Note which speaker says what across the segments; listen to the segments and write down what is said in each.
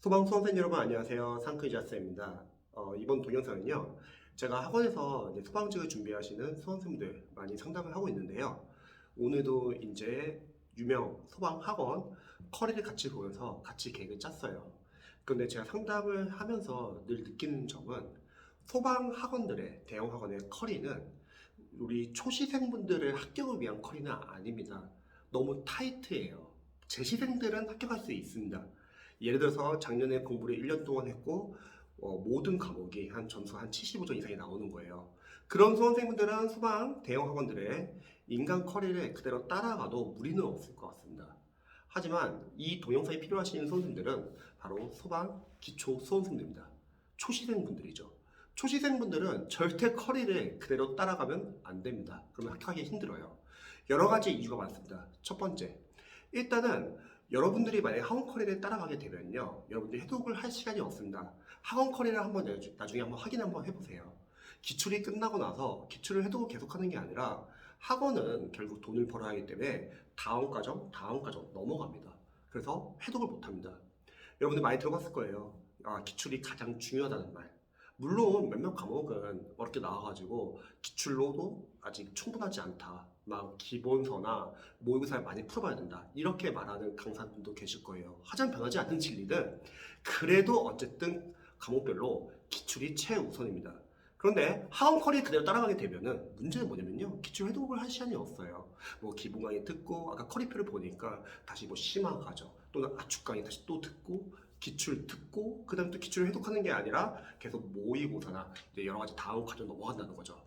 Speaker 1: 소방 수험생 여러분 안녕하세요. 상크이자스입니다. 이번 동영상은요. 제가 학원에서 이제 소방직을 준비하시는 수험생들 많이 상담을 하고 있는데요. 오늘도 이제 유명 소방 학원 커리를 같이 보면서 같이 계획을 짰어요. 그런데 제가 상담을 하면서 늘 느끼는 점은 소방 학원들의 대형 학원의 커리는 우리 초시생분들의 합격을 위한 커리는 아닙니다. 너무 타이트해요. 재시생들은 합격할 수 있습니다. 예를 들어서 작년에 공부를 1년 동안 했고 모든 과목이 한 점수 한 75점 이상이 나오는 거예요. 그런 수험생분들은 소방 대형 학원들의 인간 커리를 그대로 따라가도 무리는 없을 것 같습니다. 하지만 이 동영상이 필요하신 수험생들은 바로 소방 기초 수험생들입니다. 초시생분들이죠. 초시생분들은 절대 커리를 그대로 따라가면 안 됩니다. 그러면 합격하기 힘들어요. 여러 가지 이유가 많습니다. 첫 번째, 일단은 여러분들이 만약에 학원 커리를 따라가게 되면요, 여러분들이 해독을 할 시간이 없습니다. 학원 커리를 한번 나중에 한번 확인 한번 해보세요. 기출이 끝나고 나서 기출을 해독을 계속하는 게 아니라 학원은 결국 돈을 벌어야 하기 때문에 다음 과정 넘어갑니다. 그래서 해독을 못합니다. 여러분들 많이 들어봤을 거예요. 기출이 가장 중요하다는 말. 물론 몇몇 과목은 어렵게 나와가지고 기출로도 아직 충분하지 않다. 막 기본서나 모의고사를 많이 풀어봐야 된다. 이렇게 말하는 강사분도 계실 거예요. 하지만 변하지 않는 진리는 그래도 어쨌든 과목별로 기출이 최우선입니다. 그런데 학원 커리 그대로 따라가게 되면은 문제는 뭐냐면요. 기출 해독을 할 시간이 없어요. 뭐 기본 강의 듣고 아까 커리표를 보니까 다시 뭐 심화 과정 또는 압축 강의 다시 또 듣고 기출 듣고 그 다음에 또 기출을 해독하는 게 아니라 계속 모의고사나 이제 여러 가지 다음 과정 넘어간다는 거죠.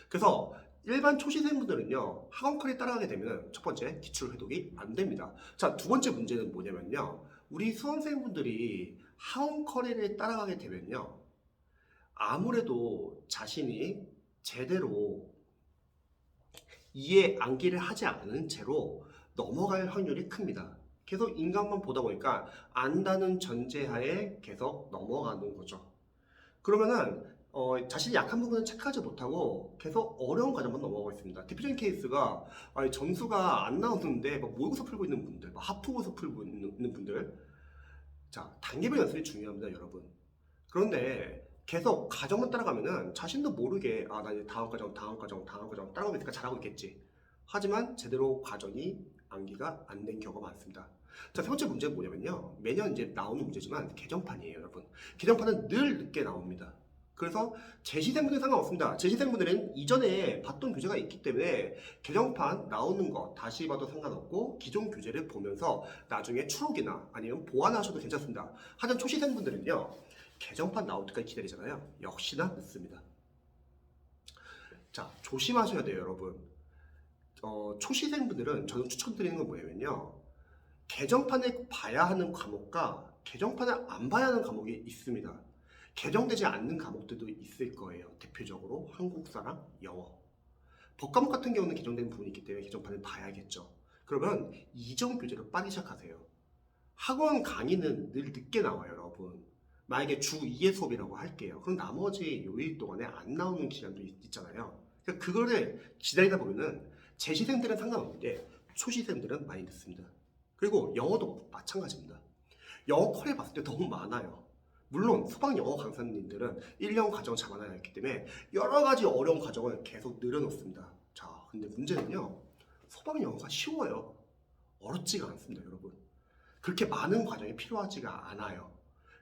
Speaker 1: 그래서 일반 초시생분들은요 학원 커리 따라가게 되면 첫 번째 기출 해독이 안 됩니다. 자, 두 번째 문제는 뭐냐면요, 우리 수험생분들이 학원 커리를 따라가게 되면요 아무래도 자신이 제대로 이해 암기를 하지 않은 채로 넘어갈 확률이 큽니다. 계속 인강만 보다 보니까 안다는 전제하에 계속 넘어가는 거죠. 그러면은 자신이 약한 부분은 체크하지 못하고 계속 어려운 과정만 넘어가고 있습니다. 대표적인 케이스가 점수가 안 나오는데 막 모의고사 풀고 있는 분들, 막 하프고사 풀고 있는 분들. 자, 단계별 연습이 중요합니다, 여러분. 그런데 계속 과정만 따라가면은 자신도 모르게 나 이제 다음 과정 따라가고 있으니까 잘하고 있겠지. 하지만 제대로 과정이 암기가 안 된 경우가 많습니다. 자, 세 번째 문제는 뭐냐면요. 매년 이제 나오는 문제지만 개정판이에요, 여러분. 개정판은 늘 늦게 나옵니다. 그래서 재시생분들은 상관없습니다. 재시생분들은 이전에 봤던 교재가 있기 때문에 개정판 나오는 거 다시 봐도 상관없고 기존 교재를 보면서 나중에 추록이나 아니면 보완하셔도 괜찮습니다. 하지만 초시생분들은요. 개정판 나올 때까지 기다리잖아요. 역시나 늦습니다. 자, 조심하셔야 돼요, 여러분. 초시생분들은 저는 추천드리는 건 뭐냐면요. 개정판을 봐야 하는 과목과 개정판을 안 봐야 하는 과목이 있습니다. 개정되지 않는 과목들도 있을 거예요. 대표적으로 한국사랑 영어. 법과목 같은 경우는 개정된 부분이 있기 때문에 개정판을 봐야겠죠. 그러면 이전 교재로 빨리 시작하세요. 학원 강의는 늘 늦게 나와요, 여러분. 만약에 주 2의 수업이라고 할게요. 그럼 나머지 요일 동안에 안 나오는 기간도 있잖아요. 그러니까 그거를 기다리다 보면은 재시생들은 상관없는데 초시생들은 많이 늦습니다. 그리고 영어도 마찬가지입니다. 영어 컬에 봤을 때 너무 많아요. 물론 소방 영어 강사님들은 1년 과정을 잡아놔야 했기 때문에 여러 가지 어려운 과정을 계속 늘어놓습니다. 자, 근데 문제는요. 소방 영어가 쉬워요. 어렵지가 않습니다, 여러분. 그렇게 많은 과정이 필요하지가 않아요.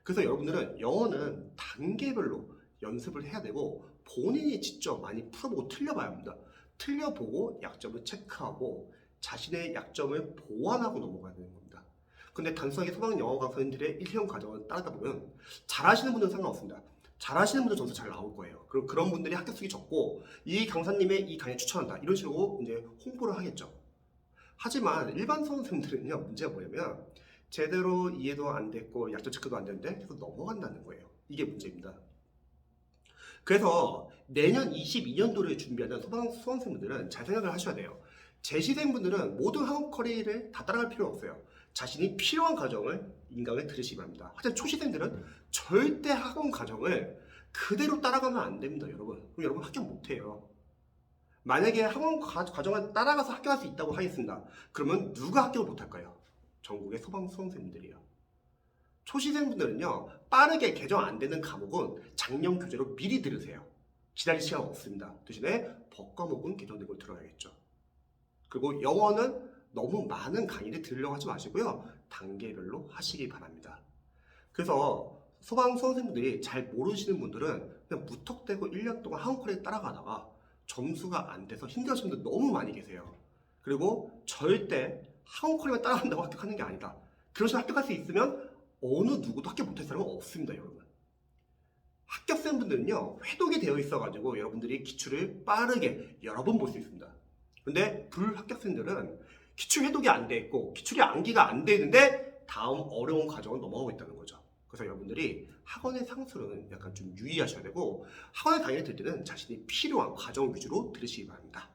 Speaker 1: 그래서 여러분들은 영어는 단계별로 연습을 해야 되고 본인이 직접 많이 풀어보고 틀려봐야 합니다. 틀려보고 약점을 체크하고 자신의 약점을 보완하고 넘어가야 되는 겁니다. 근데 단순하게 소방 영어 강사님들의 1년 과정을 따르다 보면 잘하시는 분들은 상관없습니다. 잘하시는 분들 점수 잘 나올 거예요. 그럼 그런 분들이 합격수기 적고 이 강사님의 이 강의 추천한다. 이런 식으로 이제 홍보를 하겠죠. 하지만 일반 수험생들은요, 문제가 뭐냐면 제대로 이해도 안 됐고 약점 체크도 안 되는데 계속 넘어간다는 거예요. 이게 문제입니다. 그래서 내년 22년도를 준비하는 소방 수험생분들은 잘 생각을 하셔야 돼요. 재시생분들은 모든 학원 커리를 다 따라갈 필요 없어요. 자신이 필요한 과정을 인강을 들으시기 바랍니다. 하지만 초시생들은 절대 학원 과정을 그대로 따라가면 안 됩니다, 여러분. 그럼 여러분 합격 못해요. 만약에 학원 과정을 따라가서 합격할 수 있다고 하겠습니다. 그러면 누가 합격을 못할까요? 전국의 소방 수험생들이요. 초시생분들은요, 빠르게 개정 안 되는 과목은 작년 교재로 미리 들으세요. 기다릴 시간 없습니다. 대신에 법과목은 개정된 걸 들어야겠죠. 그리고 영어는 너무 많은 강의를 들으려고 하지 마시고요. 단계별로 하시기 바랍니다. 그래서 소방 선생님들이 잘 모르시는 분들은 그냥 무턱대고 1년 동안 학원콜에 따라가다가 점수가 안 돼서 힘들어하시는 분들 너무 많이 계세요. 그리고 절대 학원콜에만 따라간다고 합격하는 게 아니다. 그러시 합격할 수 있으면 어느 누구도 합격 못할 사람은 없습니다, 여러분. 합격생분들은요, 회독이 되어 있어가지고 여러분들이 기출을 빠르게 여러 번 볼 수 있습니다. 근데 불합격생들은 기출 회독이 안 돼 있고 기출이 암기가 안 돼 있는데 다음 어려운 과정을 넘어가고 있다는 거죠. 그래서 여러분들이 학원의 상수는 약간 좀 유의하셔야 되고 학원의 강의를 들 때는 자신이 필요한 과정 위주로 들으시기 바랍니다.